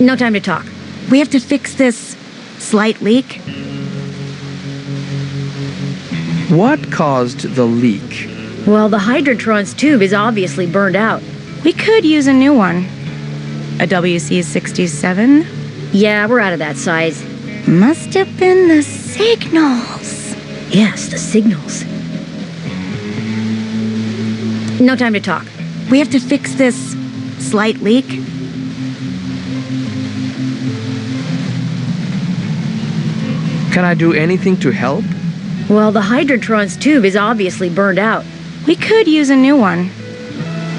No time to talk. We have to fix this slight leak. What caused the leak? Well, the Hydrotron's tube is obviously burned out. We could use a new one. A WC67? Yeah, we're out of that size. Must have been the signals. Yes, the signals. No time to talk. We have to fix this slight leak. Can I do anything to help? Well, the Hydrotron's tube is obviously burned out. We could use a new one.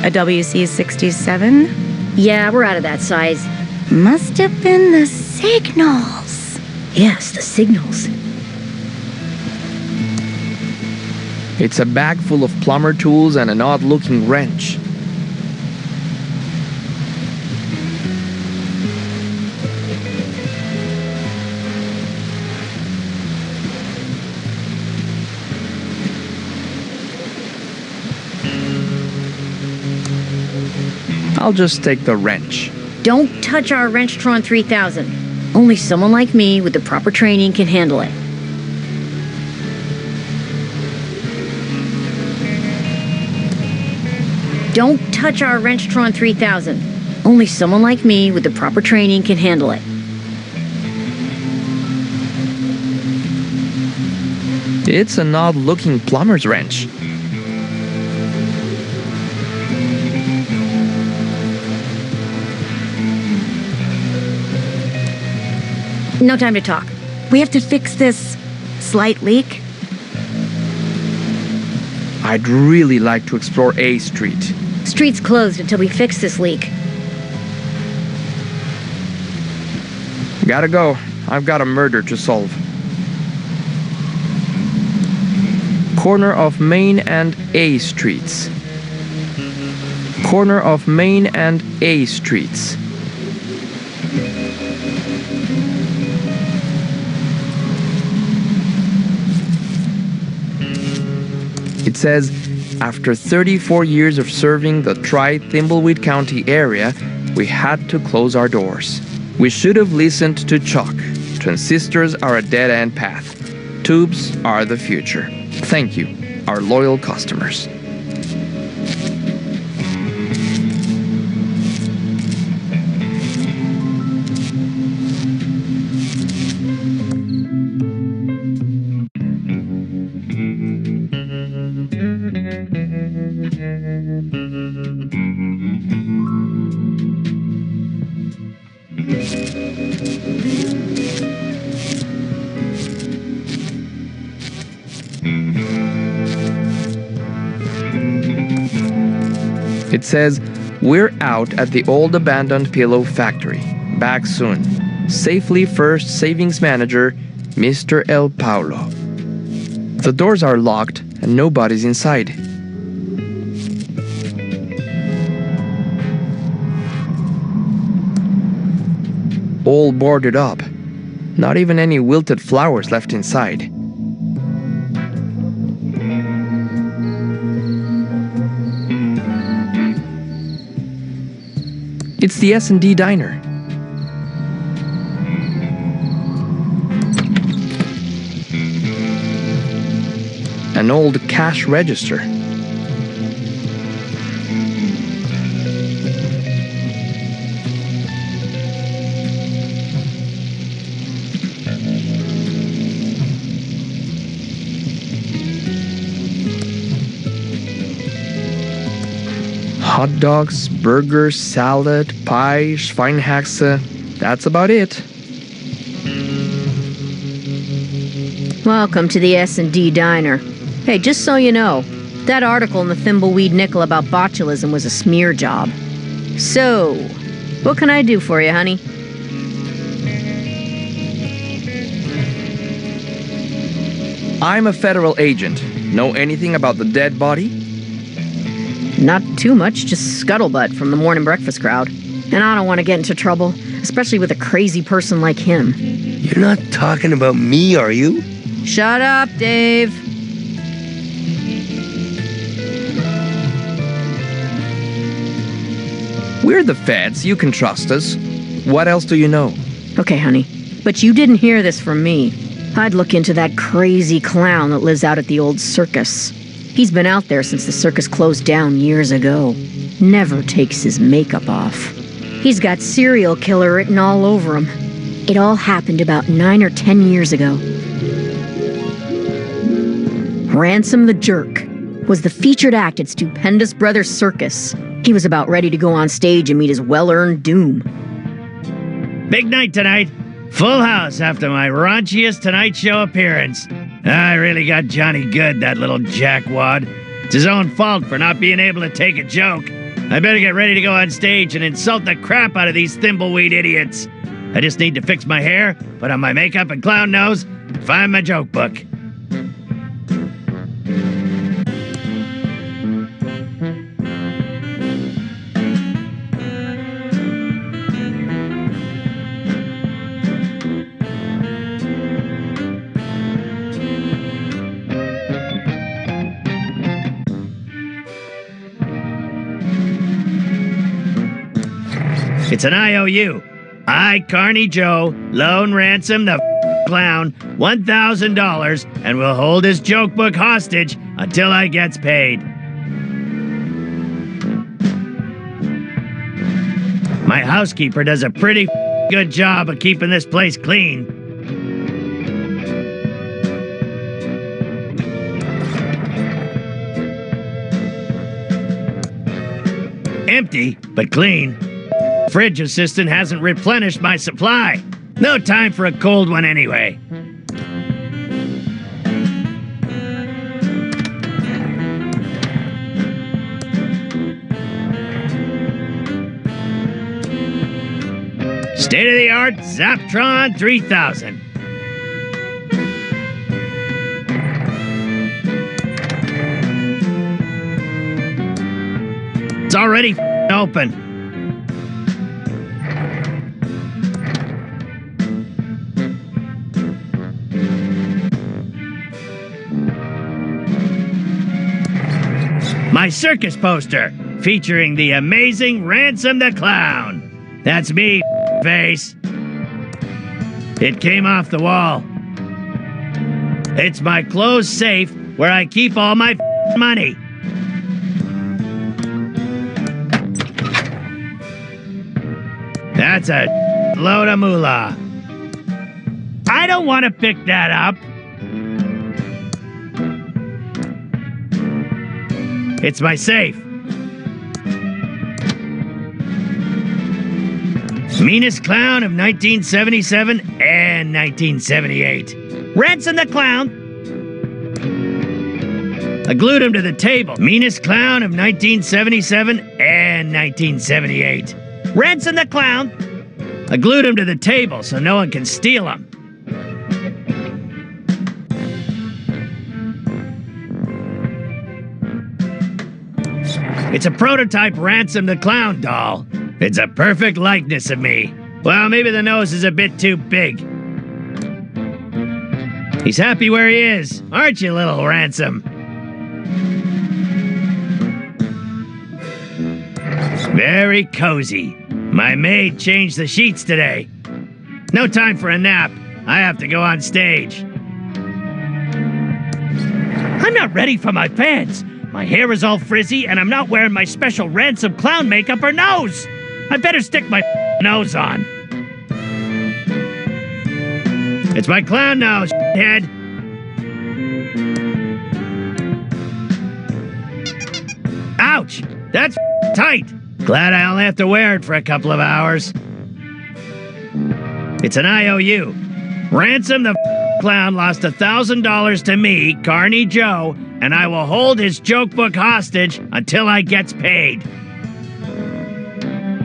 A WC67? Yeah, we're out of that size. Must have been the signals. Yes, the signals. It's a bag full of plumber tools and an odd-looking wrench. I'll just take the wrench. Don't touch our Wrenchtron 3000. Only someone like me with the proper training can handle it. Don't touch our Wrenchtron 3000. Only someone like me with the proper training can handle it. It's an odd-looking plumber's wrench. No time to talk. We have to fix this slight leak. I'd really like to explore A Street. Street's closed until we fix this leak. Gotta go. I've got a murder to solve. Corner of Main and A Streets. Corner of Main and A Streets. It says, after 34 years of serving the Thimbleweed County area, we had to close our doors. We should have listened to Chuck. Transistors are a dead-end path. Tubes are the future. Thank you, our loyal customers. It says, we're out at the old abandoned pillow factory. Back soon. Safely First Savings Manager, Mr. El Paulo. The doors are locked and nobody's inside. All boarded up. Not even any wilted flowers left inside. It's the S&D diner. An old cash register. Hot dogs, burgers, salad, pie, Schweinehaxe. That's about it. Welcome to the S&D diner. Hey, just so you know, that article in the Thimbleweed Nickel about botulism was a smear job. So, what can I do for you, honey? I'm a federal agent. Know anything about the dead body? Not too much, just scuttlebutt from the morning breakfast crowd. And I don't want to get into trouble, especially with a crazy person like him. You're not talking about me, are you? Shut up, Dave. We're the feds. You can trust us. What else do you know? Okay, honey, but you didn't hear this from me. I'd look into that crazy clown that lives out at the old circus. He's been out there since the circus closed down years ago. Never takes his makeup off. He's got serial killer written all over him. It all happened about 9 or 10 years ago. Ransome the Jerk was the featured act at Stupendous Brothers Circus. He was about ready to go on stage and meet his well-earned doom. Big night tonight. Full house after my raunchiest Tonight Show appearance. I really got Johnny good, that little jackwad. It's his own fault for not being able to take a joke. I better get ready to go on stage and insult the crap out of these Thimbleweed idiots. I just need to fix my hair, put on my makeup and clown nose, and find my joke book. It's an IOU. I, Carney Joe, loan Ransome the Clown $1,000 and will hold his joke book hostage until I gets paid. My housekeeper does a pretty good job of keeping this place clean. Empty, but clean. Fridge assistant hasn't replenished my supply. No time for a cold one anyway. State-of-the-art Zaptron 3000. It's already open. My circus poster, featuring the amazing Ransome the Clown. That's me, face. It came off the wall. It's my closed safe where I keep all my money. That's a load of moolah. I don't want to pick that up. It's my safe. Meanest clown of 1977 and 1978. Ransome the Clown. I glued him to the table. Meanest clown of 1977 and 1978. Ransome the Clown. I glued him to the table so no one can steal him. It's a prototype Ransome the Clown doll. It's a perfect likeness of me. Well, maybe the nose is a bit too big. He's happy where he is, aren't you, little Ransome? Very cozy. My maid changed the sheets today. No time for a nap. I have to go on stage. I'm not ready for my pants. My hair is all frizzy, and I'm not wearing my special Ransome clown makeup or nose. I better stick my nose on. It's my clown nose, head. Ouch! That's tight. Glad I only have to wear it for a couple of hours. It's an IOU. Ransome the Clown lost $1,000 to me, Carney Joe, and I will hold his joke book hostage until I gets paid.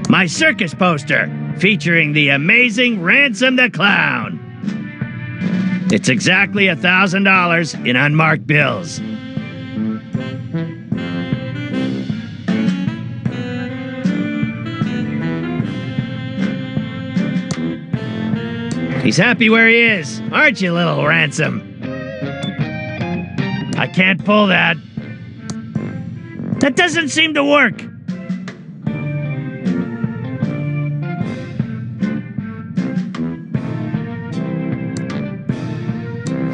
My circus poster, featuring the amazing Ransome the Clown. It's exactly $1,000 in unmarked bills. He's happy where he is, aren't you, little Ransome? I can't pull that. That doesn't seem to work.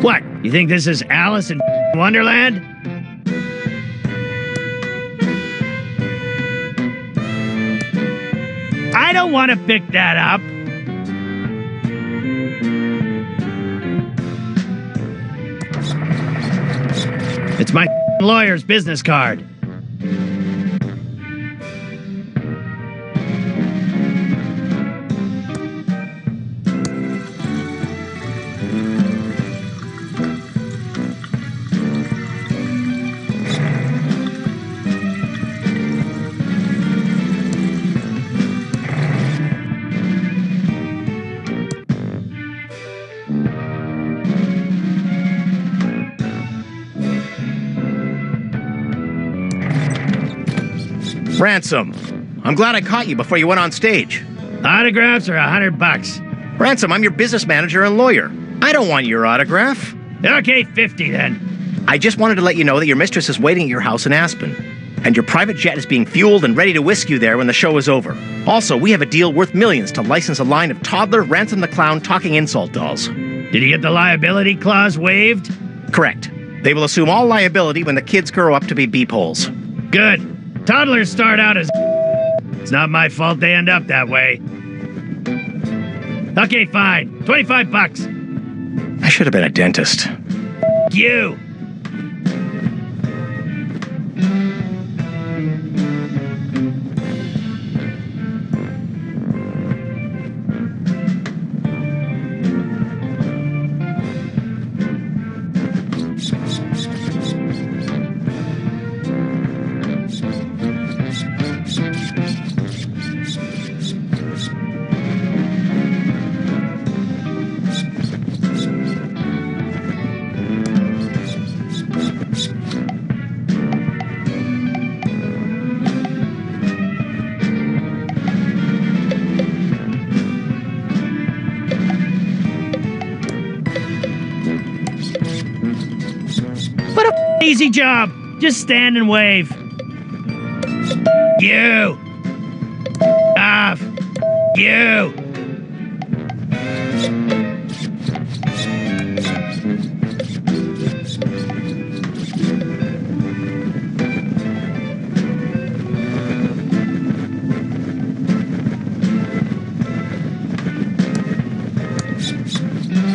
What? You think this is Alice in Wonderland? I don't want to pick that up. It's my lawyer's business card. Ransome, I'm glad I caught you before you went on stage. Autographs are $100. Ransome, I'm your business manager and lawyer. I don't want your autograph. Okay, 50 then. I just wanted to let you know that your mistress is waiting at your house in Aspen, and your private jet is being fueled and ready to whisk you there when the show is over. Also, we have a deal worth millions to license a line of toddler Ransome the Clown talking insult dolls. Did you get the liability clause waived? Correct. They will assume all liability when the kids grow up to be beepholes. Good. Toddlers start out as It's not my fault they end up that way. Okay, fine. $25. I should have been a dentist. You. Easy job. Just stand and wave. You. Off. You.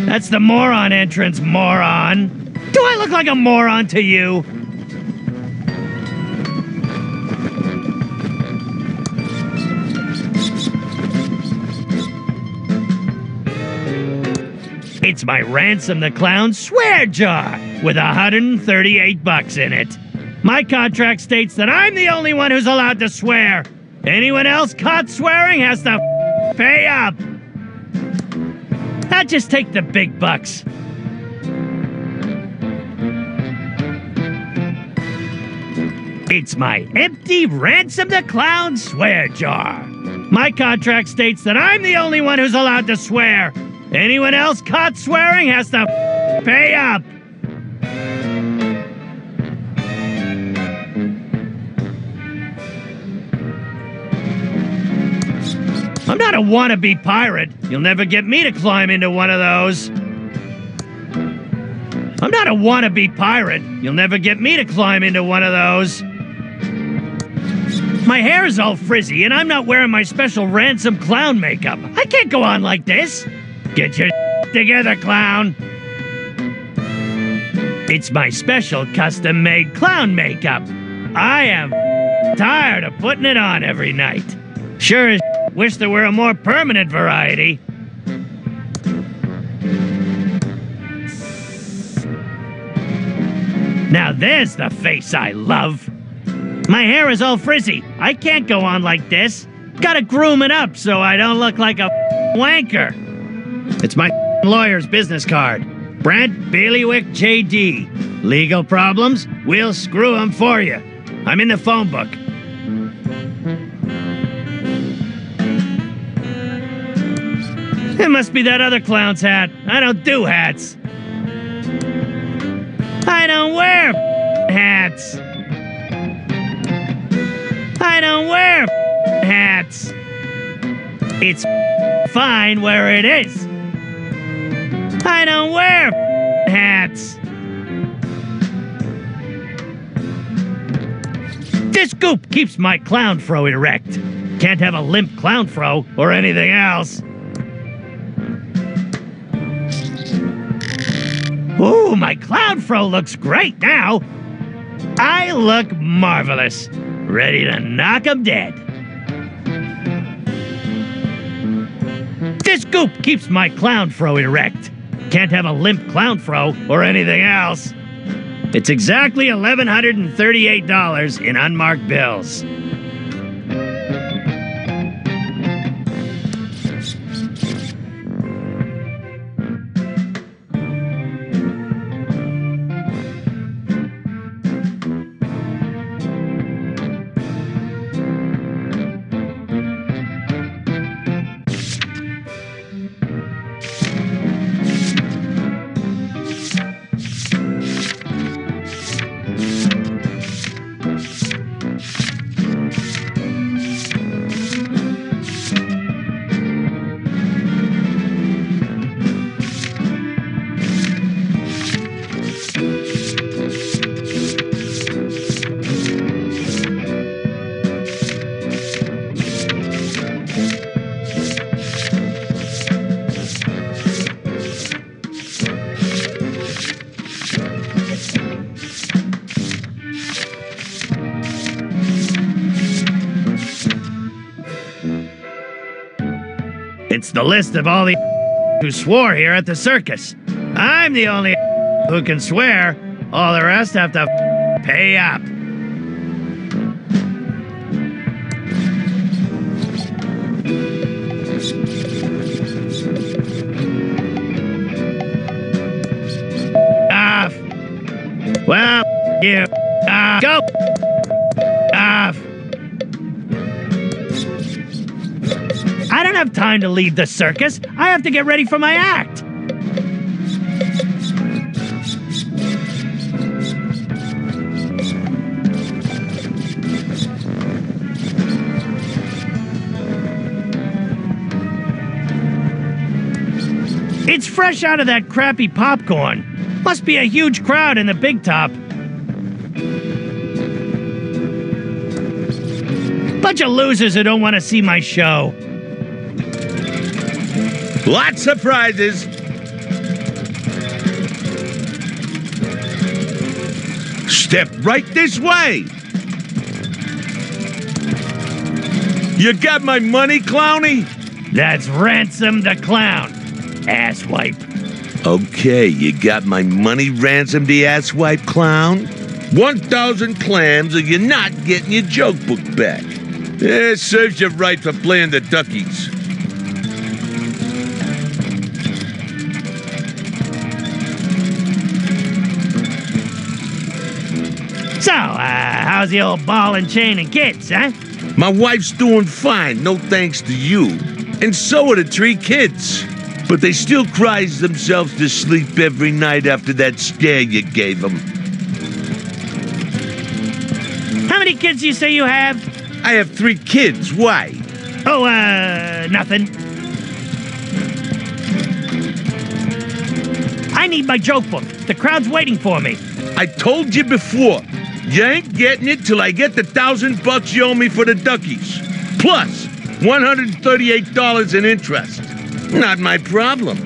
That's the moron entrance, moron. Do I look like a moron to you? It's my Ransome the Clown swear jar with $138 in it. My contract states that I'm the only one who's allowed to swear. Anyone else caught swearing has to pay up. I'll just take the big bucks. It's my empty Ransome the Clown swear jar. My contract states that I'm the only one who's allowed to swear. Anyone else caught swearing has to pay up. I'm not a wannabe pirate. You'll never get me to climb into one of those. I'm not a wannabe pirate. You'll never get me to climb into one of those. My hair's all frizzy, and I'm not wearing my special Ransome clown makeup. I can't go on like this. Get your together, clown. It's my special custom-made clown makeup. I am tired of putting it on every night. Sure as wish there were a more permanent variety. Now there's the face I love. My hair is all frizzy. I can't go on like this. Gotta groom it up so I don't look like a wanker. It's my lawyer's business card. Brent Bailiwick J.D. Legal problems? We'll screw 'em for you. I'm in the phone book. It must be that other clown's hat. I don't do hats. I don't wear hats. I don't wear hats. It's fine where it is. I don't wear hats. This goop keeps my clown fro erect. Can't have a limp clown fro or anything else. Ooh, my clown fro looks great now. I look marvelous. Ready to knock 'em dead. This goop keeps my clown fro erect. Can't have a limp clown fro or anything else. It's exactly $1,138 in unmarked bills. It's the list of all the who swore here at the circus. I'm the only who can swear. All the rest have to pay up. Off. Well, you. Go. Off. I don't have time to leave the circus. I have to get ready for my act. It's fresh out of that crappy popcorn. Must be a huge crowd in the big top. Bunch of losers who don't want to see my show. Lots of prizes. Step right this way. You got my money, Clowny? That's Ransome the Clown. Asswipe. Okay, you got my money, Ransome the Asswipe Clown? 1,000 clams or you're not getting your joke book back. It serves you right for playing the duckies. So, how's the old ball and chain and kids, huh? My wife's doing fine, no thanks to you. And so are the 3 kids. But they still cries themselves to sleep every night after that scare you gave them. How many kids do you say you have? I have 3 kids, why? Oh, nothing. I need my joke book. The crowd's waiting for me. I told you before, you ain't getting it till I get the $1,000 you owe me for the duckies. Plus, $138 in interest. Not my problem.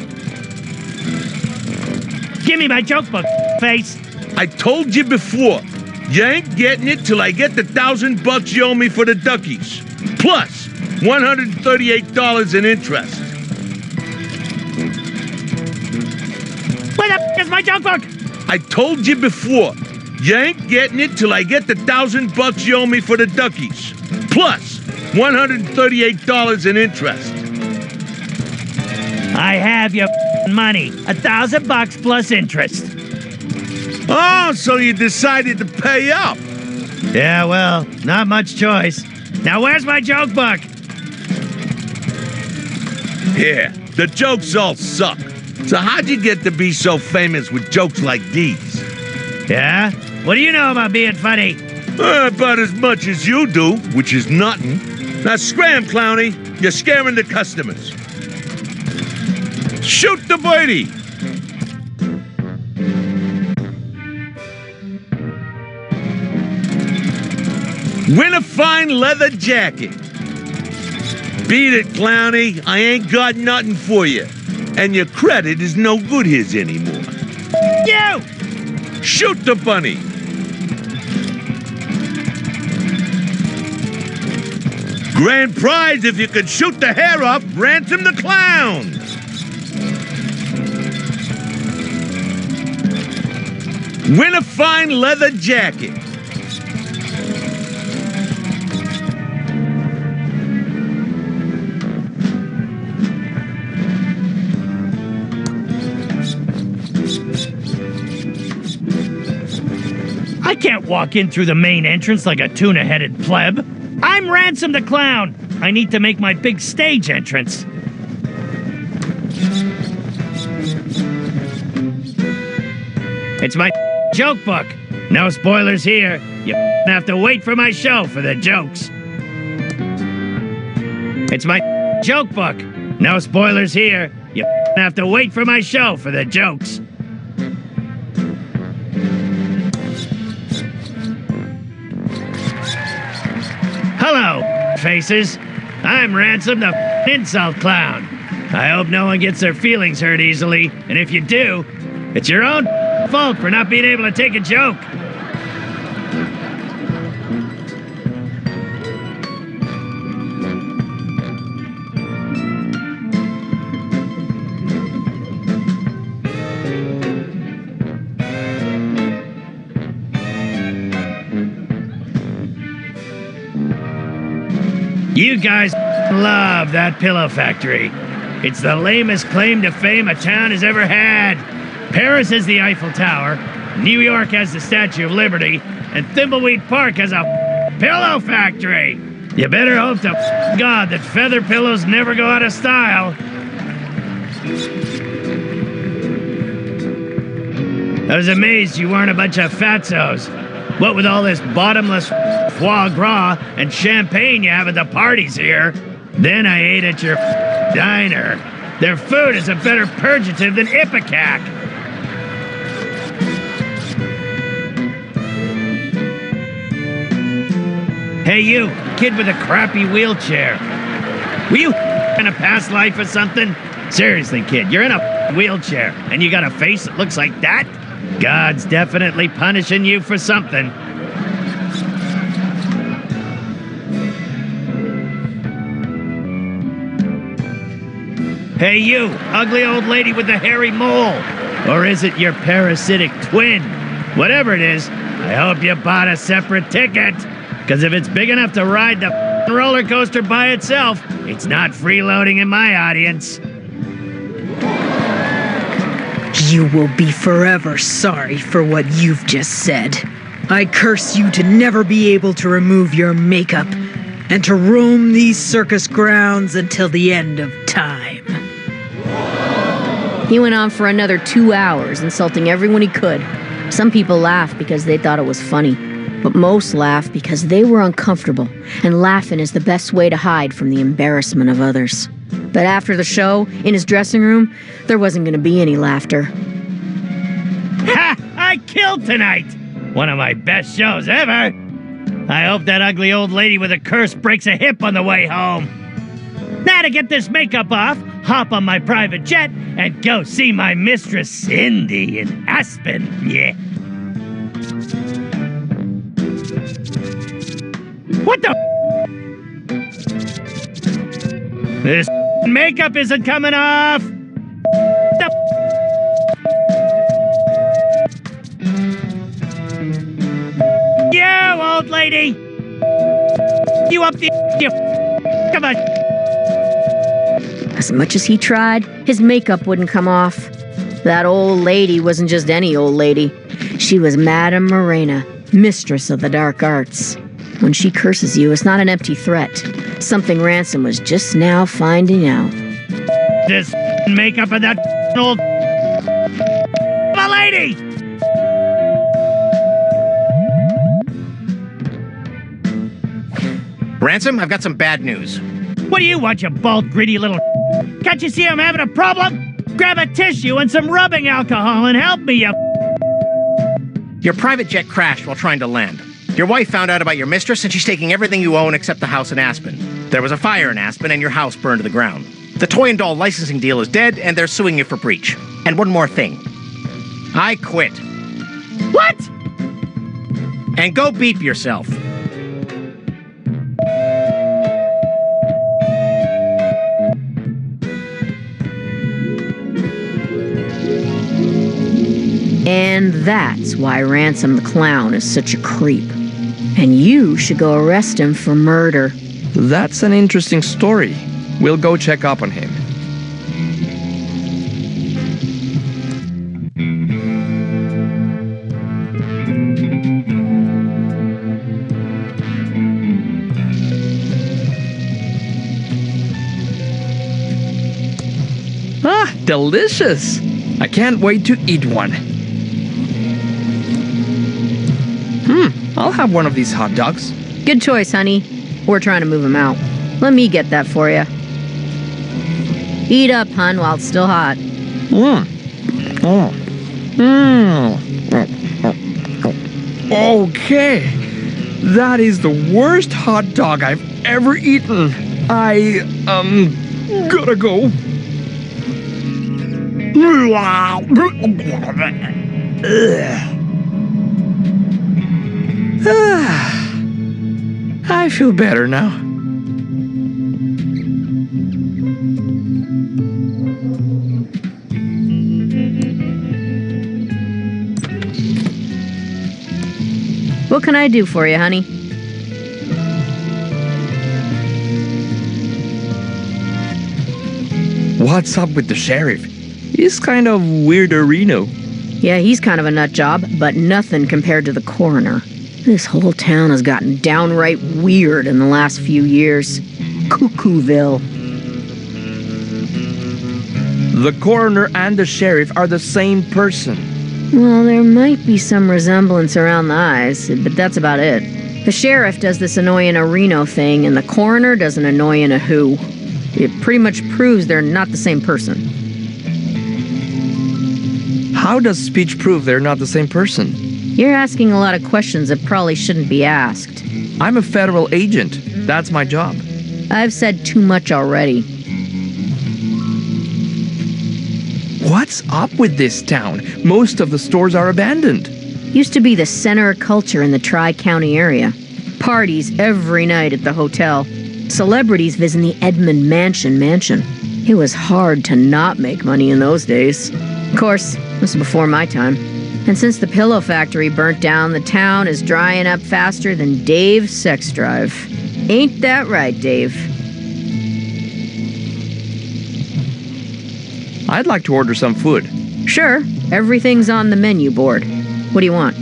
Give me my joke book, face. I told you before, you ain't getting it till I get the $1,000 you owe me for the duckies. Plus, $138 in interest. Where the f is my joke book? I told you before, you ain't getting it till I get the $1,000 you owe me for the duckies. Plus, $138 in interest. I have your money. $1,000 plus interest. Oh, so you decided to pay up. Yeah, well, not much choice. Now where's my joke book? Here, the jokes all suck. So how'd you get to be so famous with jokes like these? Yeah? What do you know about being funny? About as much as you do, which is nothing. Now scram, Clowny. You're scaring the customers. Shoot the birdie! Win a fine leather jacket. Beat it, Clowny. I ain't got nothing for you. And your credit is no good his anymore. You! Shoot the bunny. Grand prize if you could shoot the hair off Ransome the Clown. Win a fine leather jacket. I can't walk in through the main entrance like a tuna-headed pleb. I'm Ransome the Clown. I need to make my big stage entrance. It's my joke book. No spoilers here. You have to wait for my show for the jokes. It's my joke book. No spoilers here. You have to wait for my show for the jokes. Hello, faces. I'm Ransome the Insult Clown. I hope no one gets their feelings hurt easily, and if you do, it's your own fault for not being able to take a joke. You guys love that pillow factory. It's the lamest claim to fame a town has ever had. Paris has the Eiffel Tower, New York has the Statue of Liberty, and Thimbleweed Park has a pillow factory. You better hope to God that feather pillows never go out of style. I was amazed you weren't a bunch of fatzos. What with all this bottomless foie gras and champagne you have at the parties here. Then I ate at your diner. Their food is a better purgative than Ipecac. Hey you, kid with a crappy wheelchair. Were you in a past life or something? Seriously, kid, you're in a wheelchair and you got a face that looks like that? God's definitely punishing you for something. Hey you, ugly old lady with the hairy mole. Or is it your parasitic twin? Whatever it is, I hope you bought a separate ticket. Because if it's big enough to ride the roller coaster by itself, it's not freeloading in my audience. You will be forever sorry for what you've just said. I curse you to never be able to remove your makeup and to roam these circus grounds until the end of time. He went on for another 2 hours, insulting everyone he could. Some people laughed because they thought it was funny. But most laughed because they were uncomfortable, and laughing is the best way to hide from the embarrassment of others. But after the show, in his dressing room, there wasn't going to be any laughter. Ha! I killed tonight! One of my best shows ever! I hope that ugly old lady with a curse breaks a hip on the way home. Now to get this makeup off, hop on my private jet and go see my mistress Cindy in Aspen. Yeah. What the? This makeup isn't coming off. You old lady! You up the you come on. As much as he tried, his makeup wouldn't come off. That old lady wasn't just any old lady. She was Madame Morena, mistress of the dark arts. When she curses you, it's not an empty threat. Something Ransome was just now finding out. This makeup of that old lady! Ransome, I've got some bad news. What do you want, you bald, greedy little? Can't you see I'm having a problem? Grab a tissue and some rubbing alcohol and help me, you. Your private jet crashed while trying to land. Your wife found out about your mistress and she's taking everything you own except the house in Aspen. There was a fire in Aspen and your house burned to the ground. The toy and doll licensing deal is dead and they're suing you for breach. And one more thing. I quit. What? And go beep yourself. And that's why Ransome the Clown is such a creep. And you should go arrest him for murder. That's an interesting story. We'll go check up on him. Ah, delicious! I can't wait to eat one. I'll have one of these hot dogs. Good choice, honey. We're trying to move him out. Let me get that for you. Eat up, hun, while it's still hot. Okay. That is the worst hot dog I've ever eaten. I, gotta go. I feel better now. What can I do for you, honey? What's up with the sheriff? He's kind of weirderino. Yeah, he's kind of a nut job, but nothing compared to the coroner. This whole town has gotten downright weird in the last few years. Cuckooville. The coroner and the sheriff are the same person. Well, there might be some resemblance around the eyes, but that's about it. The sheriff does this annoying a Reno thing, and the coroner does an annoying a who. It pretty much proves they're not the same person. How does speech prove they're not the same person? You're asking a lot of questions that probably shouldn't be asked. I'm a federal agent. That's my job. I've said too much already. What's up with this town? Most of the stores are abandoned. Used to be the center of culture in the Tri-County area. Parties every night at the hotel. Celebrities visiting the Edmond mansion. It was hard to not make money in those days. Of course, this was before my time. And since the pillow factory burnt down, the town is drying up faster than Dave's sex drive. Ain't that right, Dave? I'd like to order some food. Sure, everything's on the menu board. What do you want?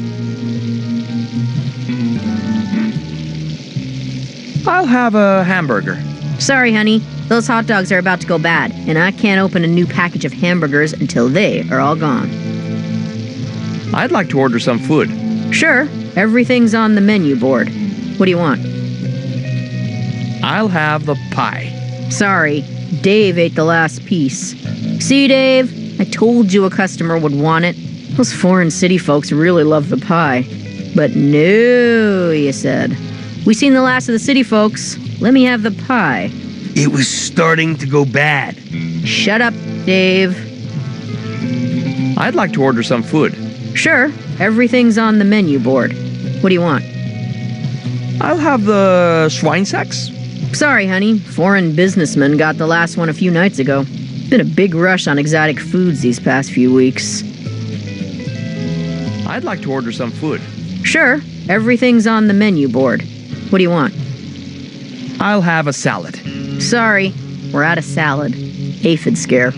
I'll have a hamburger. Sorry, honey. Those hot dogs are about to go bad, and I can't open a new package of hamburgers until they are all gone. I'd like to order some food. Sure, everything's on the menu board. What do you want? I'll have the pie. Sorry, Dave ate the last piece. See, Dave? I told you a customer would want it. Those foreign city folks really love the pie. But no, you said. We seen the last of the city folks. Let me have the pie. It was starting to go bad. Shut up, Dave. I'd like to order some food. Sure, everything's on the menu board. What do you want? I'll have the Schweinsacks. Sorry, honey. Foreign businessmen got the last one a few nights ago. Been a big rush on exotic foods these past few weeks. I'd like to order some food. Sure, everything's on the menu board. What do you want? I'll have a salad. Sorry, we're out of salad. Aphid scare.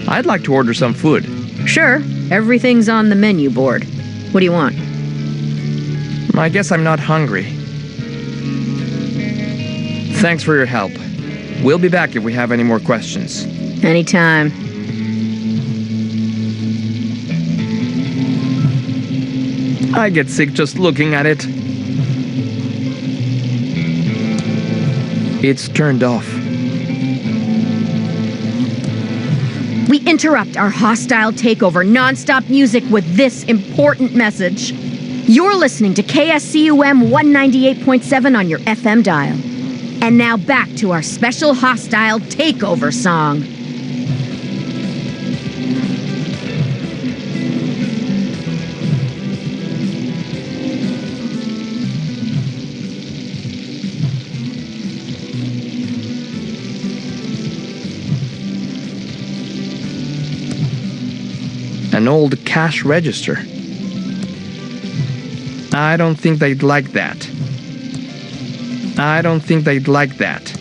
I'd like to order some food. Sure, everything's on the menu board. What do you want? I guess I'm not hungry. Thanks for your help. We'll be back if we have any more questions. Anytime. I get sick just looking at it. It's turned off. We interrupt our hostile takeover non-stop music with this important message. You're listening to KSCUM 198.7 on your FM dial. And now back to our special hostile takeover song. An old cash register. I don't think they'd like that. I don't think they'd like that.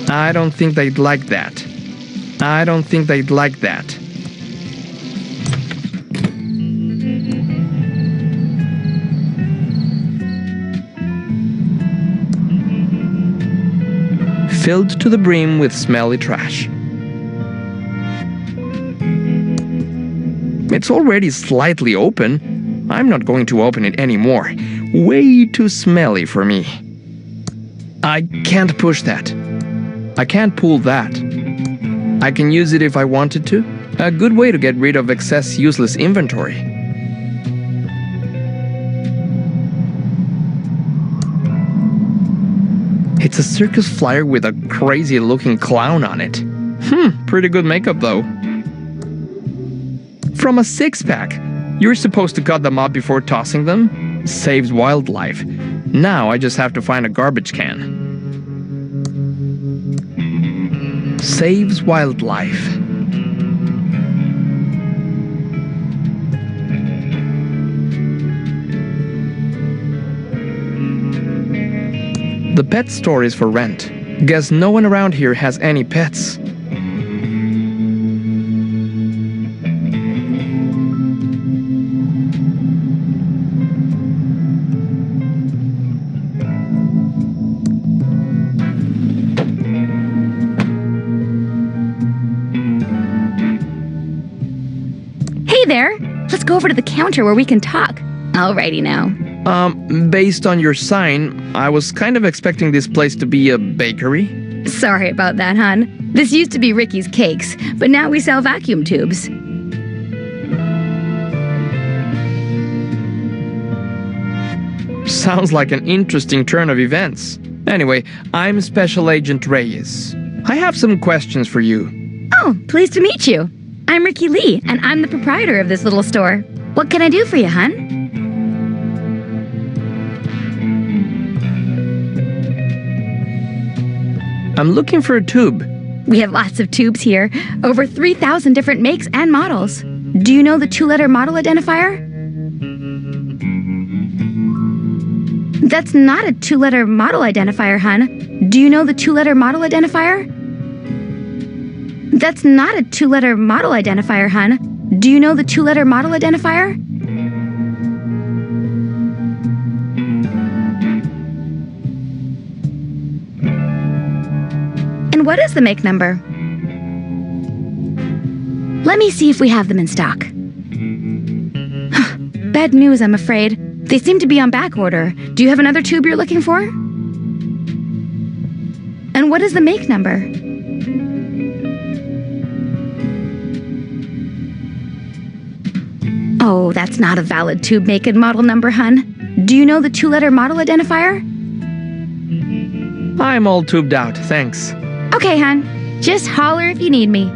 I don't think they'd like that. I don't think they'd like that. Filled to the brim with smelly trash. It's already slightly open. I'm not going to open it anymore. Way too smelly for me. I can't push that. I can't pull that. I can use it if I wanted to. A good way to get rid of excess useless inventory. It's a circus flyer with a crazy looking clown on it. Pretty good makeup though. From a six-pack. You're supposed to cut them up before tossing them. Saves wildlife. Now I just have to find a garbage can. Saves wildlife. The pet store is for rent. Guess no one around here has any pets. There. Let's go over to the counter where we can talk. Alrighty now. Based on your sign, I was kind of expecting this place to be a bakery. Sorry about that, hon. This used to be Ricky's Cakes, but now we sell vacuum tubes. Sounds like an interesting turn of events. Anyway, I'm Special Agent Reyes. I have some questions for you. Oh, pleased to meet you. I'm Ricky Lee, and I'm the proprietor of this little store. What can I do for you, hon? I'm looking for a tube. We have lots of tubes here, over 3,000 different makes and models. Do you know the two-letter model identifier? That's not a two-letter model identifier, hon. Do you know the two-letter model identifier? That's not a two-letter model identifier, hon. Do you know the two-letter model identifier? And what is the make number? Let me see if we have them in stock. bad news, I'm afraid. They seem to be on back order. Do you have another tube you're looking for? And what is the make number? Oh, that's not a valid tube make and model number, hun. Do you know the 2-letter model identifier? I'm all tubed out, thanks. Okay, hun. Just holler if you need me.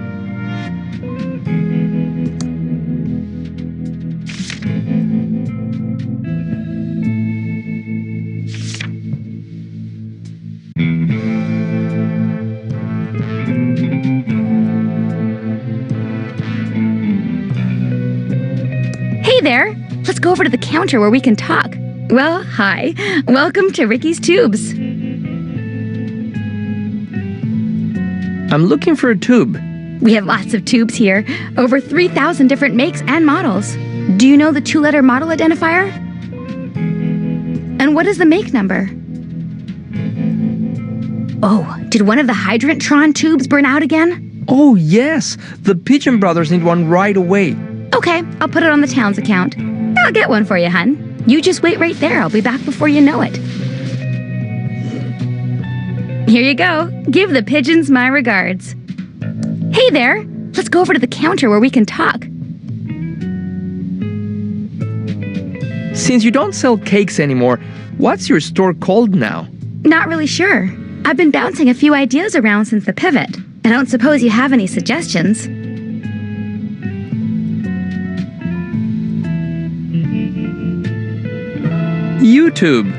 Hey there! Let's go over to the counter where we can talk. Well, hi. Welcome to Ricky's Tubes. I'm looking for a tube. We have lots of tubes here. Over 3,000 different makes and models. Do you know the 2-letter model identifier? And what is the make number? Oh, did one of the Hydrantron tubes burn out again? Oh, yes. The Pigeon Brothers need one right away. Okay, I'll put it on the town's account. I'll get one for you, hun. You just wait right there. I'll be back before you know it. Here you go. Give the pigeons my regards. Hey there. Let's go over to the counter where we can talk. Since you don't sell cakes anymore, what's your store called now? Not really sure. I've been bouncing a few ideas around since the pivot. I don't suppose you have any suggestions. YouTube.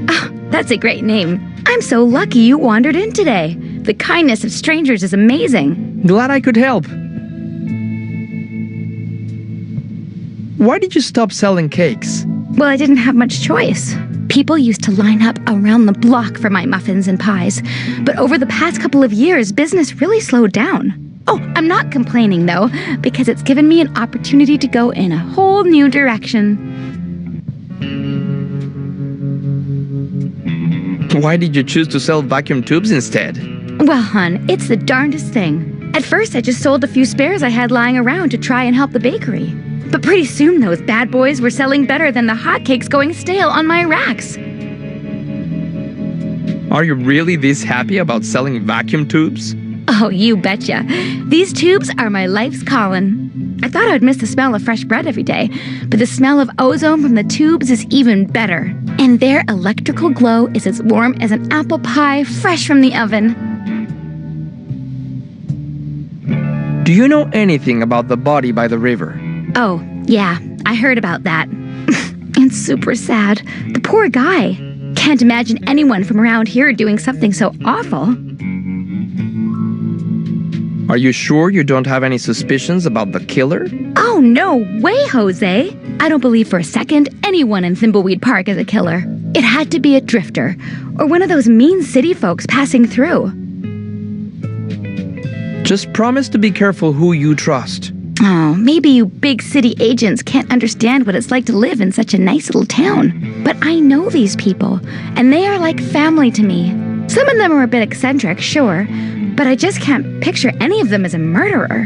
Oh, that's a great name. I'm so lucky you wandered in today. The kindness of strangers is amazing. Glad I could help. Why did you stop selling cakes? Well, I didn't have much choice. People used to line up around the block for my muffins and pies. But over the past couple of years, business really slowed down. Oh, I'm not complaining, though, because it's given me an opportunity to go in a whole new direction. Why did you choose to sell vacuum tubes instead? Well, hun, it's the darndest thing. At first, I just sold a few spares I had lying around to try and help the bakery. But pretty soon, those bad boys were selling better than the hotcakes going stale on my racks. Are you really this happy about selling vacuum tubes? Oh, you betcha. These tubes are my life's calling. I thought I'd miss the smell of fresh bread every day, but the smell of ozone from the tubes is even better. And their electrical glow is as warm as an apple pie fresh from the oven. Do you know anything about the body by the river? Oh, yeah, I heard about that. It's super sad. The poor guy. Can't imagine anyone from around here doing something so awful. Are you sure you don't have any suspicions about the killer? Oh, no way, Jose. I don't believe for a second anyone in Thimbleweed Park is a killer. It had to be a drifter, or one of those mean city folks passing through. Just promise to be careful who you trust. Oh, maybe you big city agents can't understand what it's like to live in such a nice little town. But I know these people, and they are like family to me. Some of them are a bit eccentric, sure, but I just can't picture any of them as a murderer.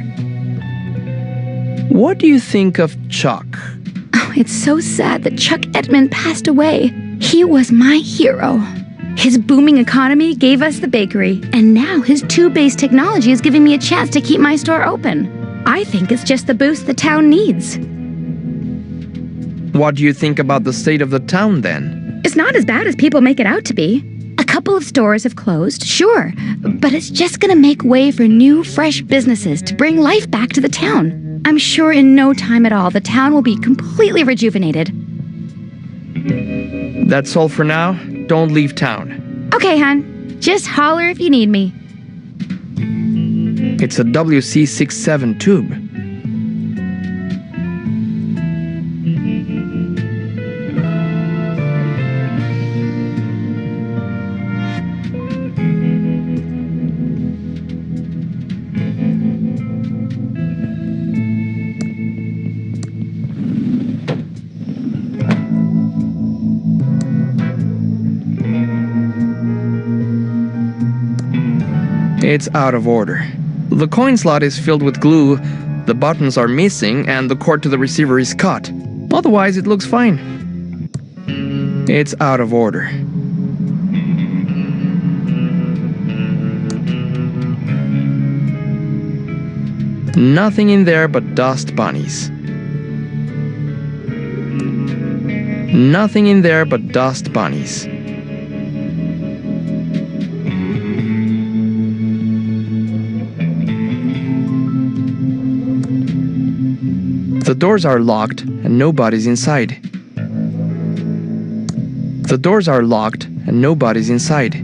What do you think of Chuck? Oh, it's so sad that Chuck Edmund passed away. He was my hero. His booming economy gave us the bakery, and now his tube-based technology is giving me a chance to keep my store open. I think it's just the boost the town needs. What do you think about the state of the town then? It's not as bad as people make it out to be. A couple of stores have closed, sure, but it's just gonna make way for new, fresh businesses to bring life back to the town. I'm sure in no time at all, the town will be completely rejuvenated. That's all for now. Don't leave town. Okay, hon. Just holler if you need me. It's a WC67 tube. It's out of order. The coin slot is filled with glue, the buttons are missing, and the cord to the receiver is cut. Otherwise, it looks fine. It's out of order. Nothing in there but dust bunnies. Nothing in there but dust bunnies. The doors are locked and nobody's inside. The doors are locked and nobody's inside.